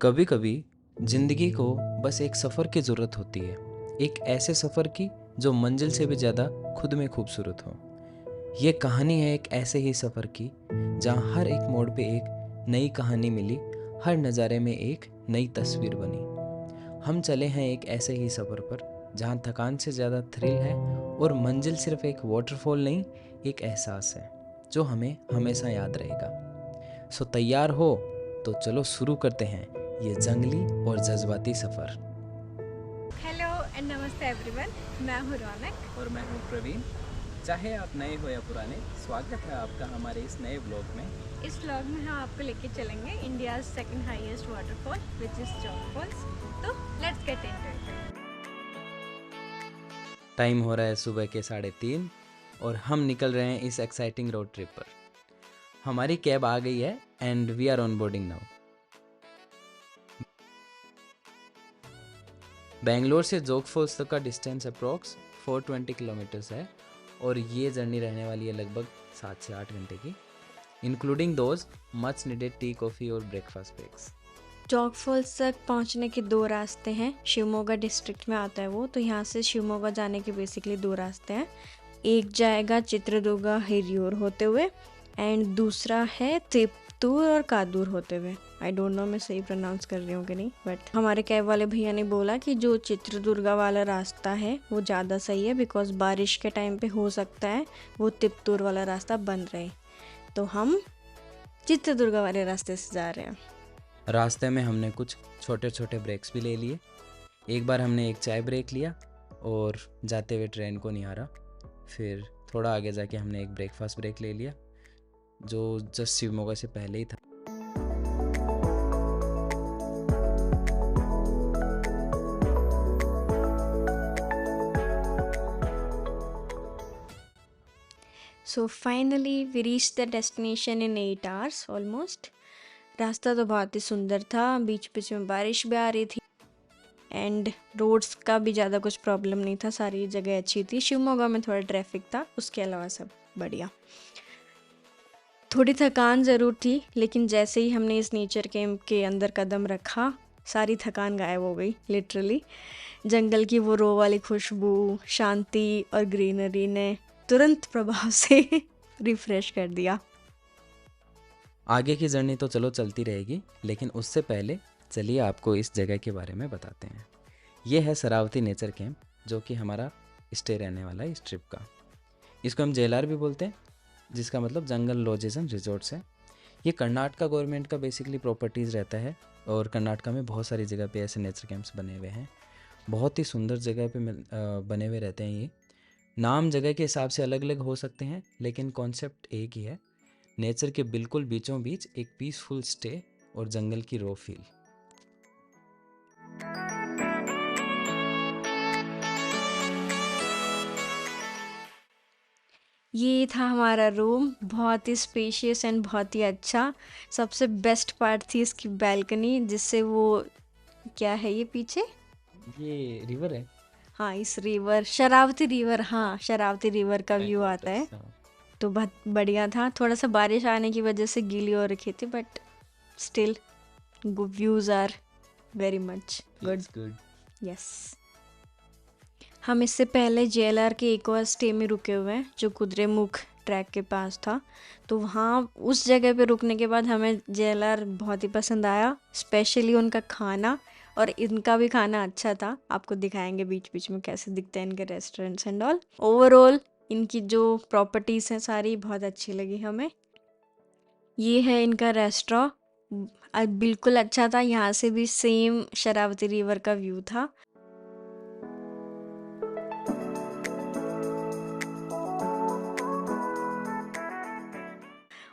कभी कभी जिंदगी को बस एक सफ़र की ज़रूरत होती है। एक ऐसे सफ़र की जो मंजिल से भी ज़्यादा खुद में खूबसूरत हो। ये कहानी है एक ऐसे ही सफ़र की जहाँ हर एक मोड़ पे एक नई कहानी मिली, हर नज़ारे में एक नई तस्वीर बनी। हम चले हैं एक ऐसे ही सफ़र पर जहाँ थकान से ज़्यादा थ्रिल है और मंजिल सिर्फ एक वाटरफॉल नहीं, एक एहसास है जो हमें हमेशा याद रहेगा। सो तैयार हो तो चलो शुरू करते हैं ये जंगली और जज्बाती सफ़र। हेलो एंड नमस्ते एवरीवन। मैं हूँ रौनक। और मैं हूँ प्रवीण। चाहे आप नए हो या पुराने, स्वागत है आपका हमारे इस नए ब्लॉग में। इस व्लॉग में हम आपको लेके चलेंगे India second highest waterfall which is Jog falls. तो let's get into it. Time हो रहा है सुबह के 3:30 और हम निकल रहे हैं इस एक्साइटिंग रोड ट्रिप पर। हमारी कैब आ गई है and we are on boarding now. Bangalore से जोग फॉल्स तक का डिस्टेंस अप्रॉक्स 420 किलोमीटर्स है और ये जर्नी रहने वाली है लगभग 7 से 8 घंटे की, including those much needed T, coffee और ब्रेकफास्ट ब्रेक्स। जॉग फॉल्स तक पहुंचने के दो रास्ते हैं। शिवमोगा डिस्ट्रिक्ट में आता है वो, तो यहाँ से शिवमोगा जाने के बेसिकली दो रास्ते हैं। एक जाएगा चित्रदुर्गा हिरियूर होते हुए एंड दूसरा है तिप्तूर और कादूर होते हुए। आई डोंट नो मैं सही प्रोनाउंस कर रही हूँ कि नहीं, बट हमारे कैब वाले भैया ने बोला कि जो चित्रदुर्गा वाला रास्ता है वो ज़्यादा सही है बिकॉज बारिश के टाइम पे हो सकता है वो तिप्तूर वाला रास्ता बंद रहे। तो हम चित्रदुर्गा वाले रास्ते से जा रहे हैं। रास्ते में हमने कुछ छोटे छोटे ब्रेक्स भी ले लिए। एक बार हमने एक चाय ब्रेक लिया और जाते हुए ट्रेन को निहारा। फिर थोड़ा आगे जाके हमने एक ब्रेकफास्ट ब्रेक ले लिया जो जस्ट शिवमोगा से पहले ही था। So finally we reach the destination in 8 hours almost. रास्ता तो बहुत ही सुंदर था, बीच बीच में बारिश भी आ रही थी एंड रोड्स का भी ज़्यादा कुछ प्रॉब्लम नहीं था, सारी जगह अच्छी थी। शिवमोगा में थोड़ा ट्रैफिक था, उसके अलावा सब बढ़िया। थोड़ी थकान ज़रूर थी, लेकिन जैसे ही हमने इस नेचर कैंप के अंदर कदम रखा सारी थकान गायब हो गई लिटरली। जंगल की वो रो वाली खुशबू, शांति और ग्रीनरी ने तुरंत प्रभाव से रिफ्रेश कर दिया। आगे की जर्नी तो चलो चलती रहेगी, लेकिन उससे पहले चलिए आपको इस जगह के बारे में बताते हैं। ये है शरावती नेचर कैंप जो कि हमारा स्टे रहने वाला है इस ट्रिप का। इसको हम JLR भी बोलते हैं, जिसका मतलब जंगल लॉजेस एंड रिजॉर्ट्स है। ये कर्नाटका गवर्नमेंट का बेसिकली प्रॉपर्टीज़ रहता है और कर्नाटका में बहुत सारी जगह पे ऐसे नेचर कैंप्स बने हुए हैं। बहुत ही सुंदर जगह पे बने हुए रहते हैं ये। नाम जगह के हिसाब से अलग अलग हो सकते हैं, लेकिन कॉन्सेप्ट एक ही है। नेचर के बिल्कुल बीचों बीच एक पीसफुल स्टे और जंगल की रॉ फील। ये था हमारा रूम, बहुत ही स्पेशियस एंड बहुत ही अच्छा। सबसे बेस्ट पार्ट थी इसकी बैल्कनी, जिससे वो क्या है ये पीछे, ये रिवर है। हाँ इस रिवर, शरावती रिवर, हाँ शरावती रिवर का व्यू आता है। बैकवाटर्स। तो बहुत बढ़िया था। थोड़ा सा बारिश आने की वजह से गीली हो रखी थी, but still views are very much good. Good. Yes, हम इससे पहले JLR के एक और स्टे में रुके हुए हैं जो कुद्रेमुख ट्रैक के पास था। तो वहाँ उस जगह पे रुकने के बाद हमें JLR बहुत ही पसंद आया, स्पेशली उनका खाना। और इनका भी खाना अच्छा था, आपको दिखाएंगे बीच बीच में कैसे दिखते हैं इनके रेस्टोरेंट्स एंड ऑल। ओवरऑल इनकी जो प्रॉपर्टीज़ हैं सारी बहुत अच्छी लगी हमें। ये है इनका रेस्टोरेंट, बिल्कुल अच्छा था। यहाँ से भी सेम शरावती रिवर का व्यू था।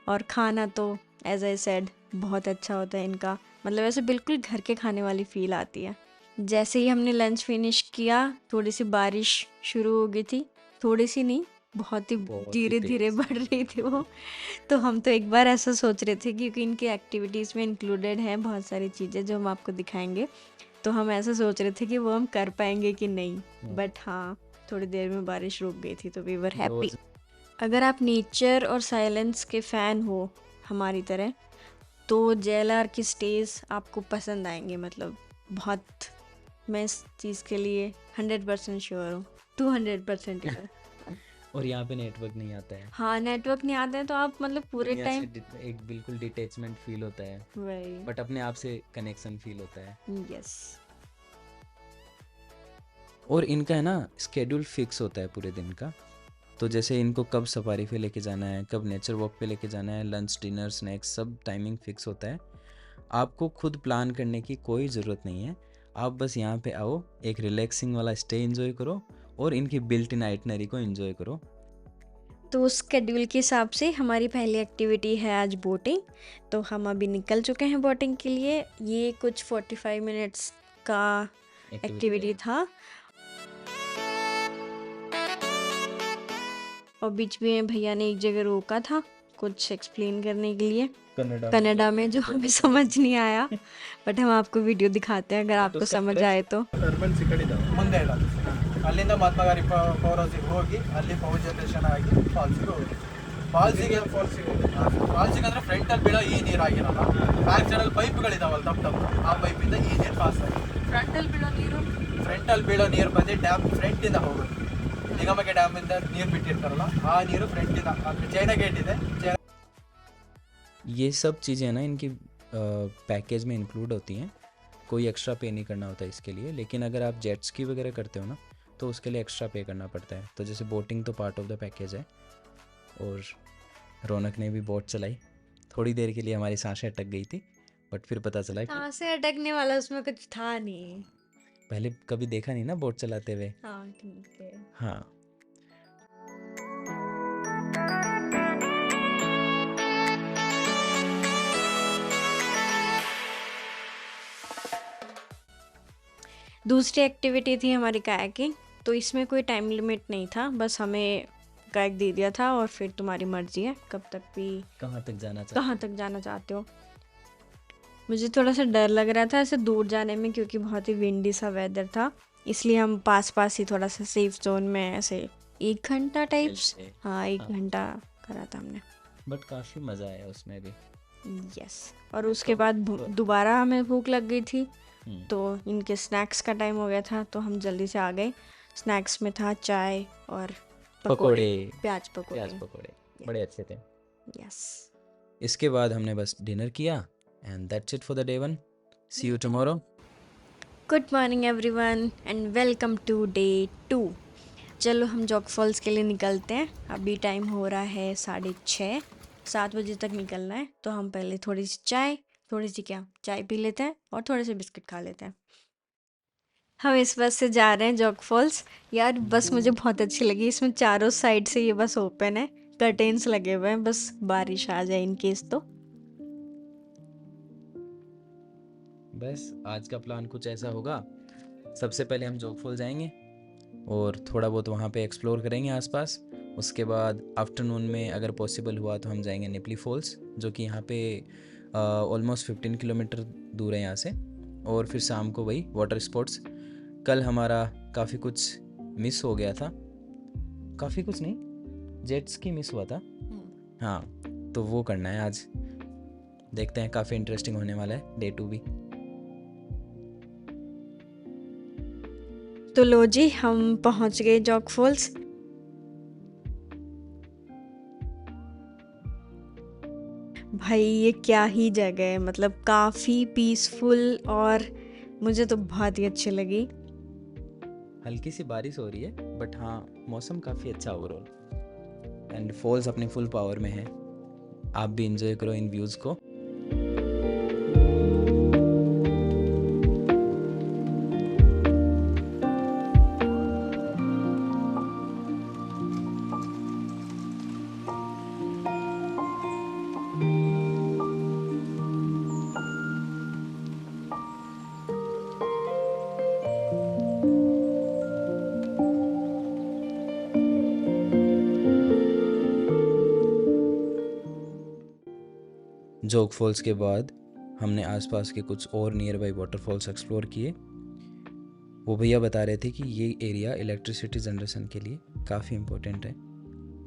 और खाना तो एज आई सेड बहुत अच्छा होता है इनका, मतलब ऐसे बिल्कुल घर के खाने वाली फील आती है। जैसे ही हमने लंच फिनिश किया, थोड़ी सी बारिश शुरू हो गई थी। थोड़ी सी नहीं, बहुत ही बहुत ही धीरे धीरे तेज। बढ़ रही थी वो। तो हम तो एक बार ऐसा सोच रहे थे, क्योंकि इनकी एक्टिविटीज़ में इंक्लूडेड हैं बहुत सारी चीज़ें जो हम आपको दिखाएंगे, तो हम ऐसा सोच रहे थे कि वो हम कर पाएंगे कि नहीं। बट हाँ, थोड़ी देर में बारिश रुक गई थी, तो वी वर हैप्पी। रोज अगर आप नेचर और साइलेंस के फ़ैन हो हमारी तरह, तो JLR की स्टेज आपको पसंद आएंगे, मतलब बहुत। मैं इस चीज़ के लिए 100% श्योर हूँ, 200% श्योर। और यहाँ पे नेटवर्क नहीं आता है, हाँ, नेटवर्क नहीं आता है तो आप मतलब पूरे दुनिया से टाइम एक बिल्कुल डिटैचमेंट फील होता है, वही। बट अपने आप से कनेक्शन फील होता है। यस। और इनका है ना स्केड्यूल फिक्स होता है पूरे दिन का। तो जैसे इनको कब सफारी पे लेके जाना है, कब नेचर वॉक पे लेके जाना है, लंच डिनर स्नैक्स सब टाइमिंग फिक्स होता है। आपको खुद प्लान करने की कोई ज़रूरत नहीं है। आप बस यहाँ पे आओ, एक रिलैक्सिंग वाला स्टे एंजॉय करो और इनकी बिल्ट इन आइटनरी को एंजॉय करो। तो उस शेड्यूल के हिसाब से हमारी पहली एक्टिविटी है आज बोटिंग। तो हम अभी निकल चुके हैं बोटिंग के लिए। ये कुछ 45 मिनट्स का एक्टिविटी था और बीच में भैया ने एक जगह रोका था कुछ एक्सप्लेन करने के लिए कन्नड़ा में, जो हमें समझ नहीं आया, बट हम आपको वीडियो दिखाते हैं अगर आपको समझ आए तो। ಟರ್ಬನ್ಸ್ ಈ ಕಡೆ ಇದಾವೆ ಮುಂದೆ ಇರೋದು ಅಲ್ಲಿಂದ ಮಹಾತ್ಮ ಗಾಂಧಿ ಪವರ್ ಹೌಸಿಗೆ ಹೋಗಿ ಅಲ್ಲಿ ಪವರ್ ಜನರೇಷನ್ ಆಗಿ ಫಾಲ್ಸಿಗೆ ಹೋಗಿ ಫಾಲ್ಸಿಗೆ ಅಂದರೆ ಫ್ರಂಟಲ್ಲಿ ಬೀಳೋ ಈ ನೀರು ಆಗಿರಲ್ಲ, ಬ್ಯಾಕ್ ಸೈಡಲ್ಲಿ ಪೈಪ್ಗಳಿದಾವಲ್ಲ ತಪ್ಪು ಆ ಪೈಪಿಂದ ಈ ನೀರು ಪಾಸ್ ಆಗಿ ಫ್ರಂಟಲ್ಲಿ ಬೀಳೋ ನೀರು ಬಂದು ಡ್ಯಾಮ್ ಫ್ರಂಟಿಂದ ಹೋಗೋದು. ನಿಗಮಕ್ಕೆ ಡ್ಯಾಮಿಂದ ನೀರು ಬಿಟ್ಟಿರ್ತಾರಲ್ಲ ಆ ನೀರು ಫ್ರಂಟಿಂದ ಅಂದರೆ ಚೈನಾ ಗೇಟ್ ಇದೆ. ये सब चीज़ें ना इनकी पैकेज में इंक्लूड होती हैं, कोई एक्स्ट्रा पे नहीं करना होता इसके लिए। लेकिन अगर आप जेट स्की वगैरह करते हो ना तो उसके लिए एक्स्ट्रा पे करना पड़ता है। तो जैसे बोटिंग तो पार्ट ऑफ द पैकेज है। और रौनक ने भी बोट चलाई, थोड़ी देर के लिए हमारी सांसें अटक गई थी, बट फिर पता चला कि सांसें अटकने वाला उसमें कुछ था नहीं। पहले कभी देखा नहीं ना बोट चलाते हुए। हाँ ठीक है। हाँ, दूसरी एक्टिविटी थी हमारी कायाकिंग। तो इसमें कोई टाइम लिमिट नहीं था, बस हमें कायाक दे दिया था और फिर तुम्हारी मर्जी है कब तक भी कहाँ तक जाना चाहिए। कहाँ तक जाना चाहते हो। मुझे थोड़ा सा डर लग रहा था ऐसे दूर जाने में, क्योंकि बहुत ही विंडी सा वेदर था, इसलिए हम पास पास ही थोड़ा सा सेफ जोन में ऐसे 1 घंटा टाइप्स, चलते। हाँ 1 हाँ। घंटा करा था हमने। बट काफ़ी मज़ा आया उसमें भी। यस। और उसके बाद दोबारा हमें भूख लग गई थी, हम्म, तो इनके स्नैक्स का टाइम हो गया था तो हम जल्दी से आ गए। स्नैक्स में था चाय और पकोड़े, प्याज पकोड़े। प्याज पकोड़े बड़े अच्छे थे। यस। इसके बाद हमने बस डिनर किया and that's it for the day 1। See you tomorrow. Good morning everyone and welcome to day 2। चलो हम जॉग फॉल्स के लिए निकलते हैं। अभी टाइम हो रहा है 6:30, 7 बजे तक निकलना है। तो हम पहले थोड़ी सी चाय पी लेते हैं और थोड़े से बिस्किट खा लेते हैं। हम इस बस से जा रहे हैं जॉग फॉल्स। यार बस मुझे बहुत अच्छी लगी, इसमें चारों साइड से ये बस ओपन है, कर्टेन्स लगे हुए हैं, बस बारिश आ जाए इन केस तो। बस आज का प्लान कुछ ऐसा होगा। सबसे पहले हम जोग फॉल जाएंगे और थोड़ा बहुत वहाँ पे एक्सप्लोर करेंगे आसपास। उसके बाद आफ्टरनून में अगर पॉसिबल हुआ तो हम जाएंगे निपली फॉल्स, जो कि यहाँ पे ऑलमोस्ट 15 किलोमीटर दूर है यहाँ से। और फिर शाम को वही वाटर स्पोर्ट्स। कल हमारा काफ़ी कुछ मिस हो गया था, काफ़ी कुछ नहीं, जेट स्की मिस हुआ था। हाँ, तो वो करना है आज। देखते हैं, काफ़ी इंटरेस्टिंग होने वाला है डे 2 भी। तो लो जी, हम पहुंच गए जॉग फॉल्स। भाई ये क्या ही जगह है, मतलब काफ़ी पीसफुल और मुझे तो बहुत ही अच्छी लगी। हल्की सी बारिश हो रही है बट हाँ, मौसम काफ़ी अच्छा ओवरऑल एंड फॉल्स अपने फुल पावर में है। आप भी इंजॉय करो इन व्यूज़ को। जोग फॉल्स के बाद हमने आसपास के कुछ और नियर बाई वाटरफॉल्स एक्सप्लोर किए। वो भैया बता रहे थे कि ये एरिया इलेक्ट्रिसिटी जनरेशन के लिए काफ़ी इम्पोर्टेंट है।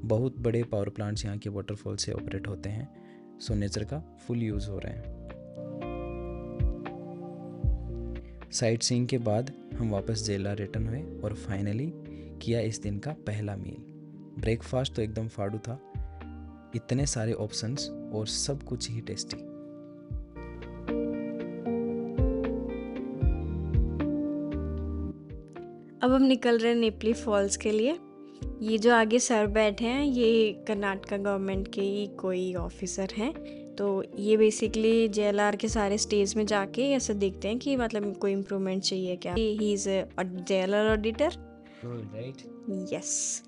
बहुत बड़े पावर प्लांट्स यहाँ के वाटरफॉल से ऑपरेट होते हैं सो नेचर का फुल यूज़ हो रहा है। साइट सीइंग के बाद हम वापस जेला रिटर्न हुए और फाइनली किया इस दिन का पहला मील। ब्रेकफास्ट तो एकदम फाड़ू था, इतने सारे ऑप्शंस और सब कुछ ही टेस्टी। अब हम निकल रहे हैं नेपली फॉल्स के लिए। ये जो आगे सर बैठे हैं ये कर्नाटका गवर्नमेंट के ही कोई ऑफिसर हैं। तो ये बेसिकली जेएलआर के सारे स्टेज में जाके ऐसा देखते हैं कि मतलब कोई इम्प्रूवमेंट चाहिए क्या। He is a JLR auditor. Right. Yes.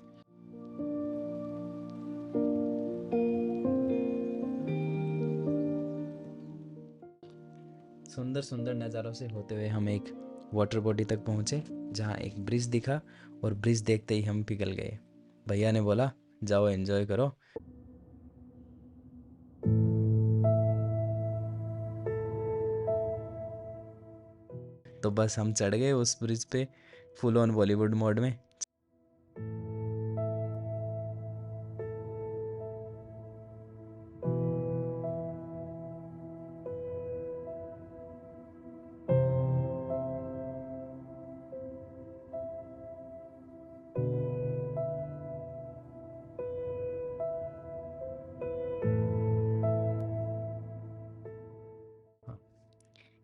सुंदर सुंदर नज़ारों से होते हुए हम एक वाटर बॉडी तक पहुँचे जहाँ एक ब्रिज दिखा और ब्रिज देखते ही हम पिघल गए। भैया ने बोला जाओ एंजॉय करो। तो बस हम चढ़ गए उस ब्रिज पे फुल ऑन बॉलीवुड मोड में।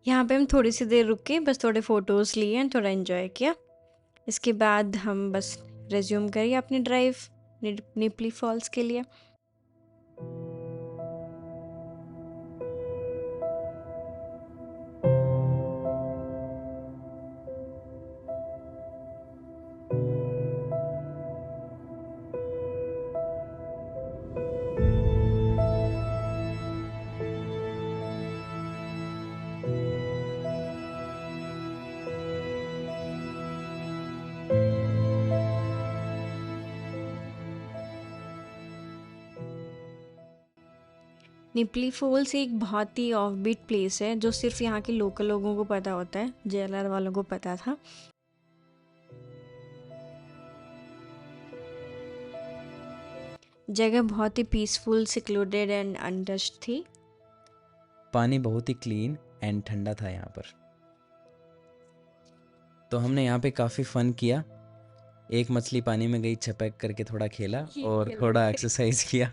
यहाँ पे हम थोड़ी सी देर रुक के बस थोड़े फ़ोटोज़ लिए एंड थोड़ा एंजॉय किया। इसके बाद हम बस रिज्यूम करिए अपनी ड्राइव नेपली फॉल्स के लिए। निपली फॉल्स एक बहुत ही ऑफ बीट प्लेस है जो सिर्फ यहाँ के लोकल लोगों को पता होता है। जेएलआर वालों को पता था। जगह बहुत ही पीसफुल, सिक्लूडेड एंड अनटच्ड थी। पानी बहुत ही क्लीन एंड ठंडा था यहाँ पर। तो हमने यहाँ पे काफ़ी फ़न किया। एक मछली पानी में गई, छपक करके थोड़ा खेला और थोड़ा एक्सरसाइज किया।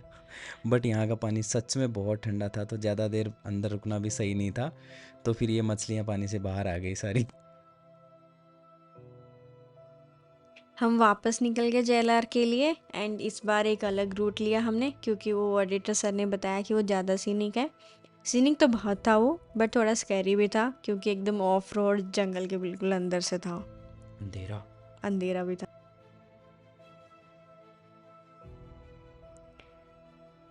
बट यहाँ का पानी सच में बहुत ठंडा था, तो ज़्यादा देर अंदर रुकना भी सही नहीं था। तो फिर ये मछलियाँ पानी से बाहर आ गई सारी। हम वापस निकल गए जेएलआर के लिए एंड इस बार एक अलग रूट लिया हमने क्योंकि वो ऑडिटर सर ने बताया कि वो ज़्यादा सीनिक है। सीनिक तो बहुत था वो, बट थोड़ा स्कैरी भी था क्योंकि एकदम ऑफ रोड जंगल के बिल्कुल अंदर से था। अंधेरा भी था।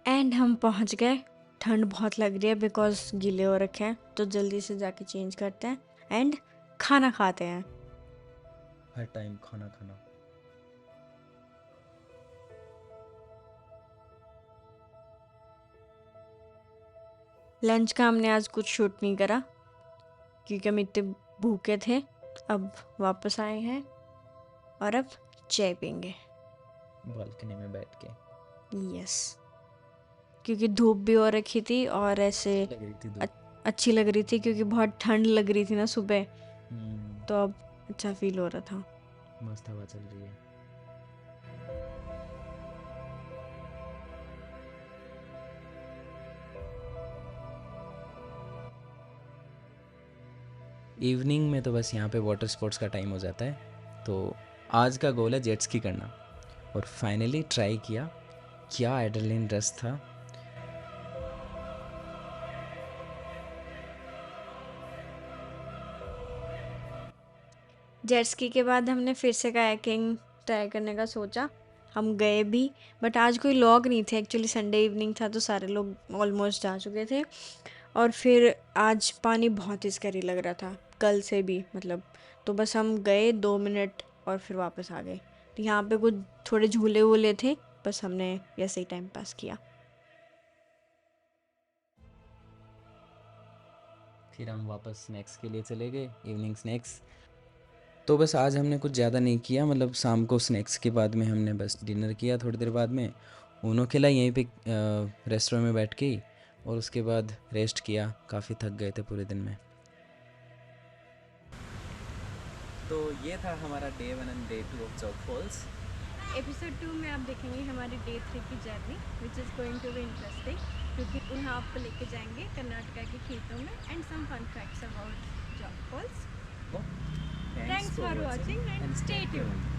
एंड हम पहुंच गए। ठंड बहुत लग रही है बिकॉज गीले हो रखे हैं, तो जल्दी से जाके चेंज करते हैं एंड खाना खाते हैं। हर टाइम खाना खाना। लंच का हमने आज कुछ शूट नहीं करा क्योंकि हम इतने भूखे थे। अब वापस आए हैं और अब चाय पियेंगे बालकनी में बैठ के। यस, क्योंकि धूप भी हो रखी थी और ऐसे लग रही थी धूप। अच्छी लग रही थी क्योंकि बहुत ठंड लग रही थी ना सुबह, हम्म, तो अब अच्छा फील हो रहा था। मस्त हवा चल रही है। इवनिंग में तो बस यहाँ पे वाटर स्पोर्ट्स का टाइम हो जाता है। तो आज का गोल है जेट स्की करना और फाइनली ट्राई किया। क्या एड्रेनलिन रश था। जेट स्की के बाद हमने फिर से कायाकिंग ट्राई करने का सोचा। हम गए भी, बट आज कोई लोग नहीं थे। एक्चुअली संडे इवनिंग था तो सारे लोग ऑलमोस्ट जा चुके थे। और फिर आज पानी बहुत ही स्कैरी लग रहा था, कल से भी मतलब। तो बस हम गए 2 मिनट और फिर वापस आ गए। तो यहाँ पे कुछ थोड़े झूले वूले थे, बस हमने वैसे ही टाइम पास किया। फिर हम वापस स्नैक्स के लिए चले गए, इवनिंग स्नैक्स। तो बस आज हमने कुछ ज़्यादा नहीं किया, मतलब शाम को स्नैक्स के बाद में हमने बस डिनर किया। थोड़ी देर बाद में ऊनो खेला यहीं पे रेस्टोरेंट में बैठ के ही। और उसके बाद रेस्ट किया, काफ़ी थक गए थे पूरे दिन में। तो ये था हमारा day 1 and day 2 of Jog Falls. Episode 2 में आप देखेंगे हमारी डे 3 की journey which is going to be interesting, क्योंकि उन्हें आपको लेके जाएंगे कर्नाटका के खेतों में and some fun facts about Jog Falls. Thanks Thanks for watching and stay tuned.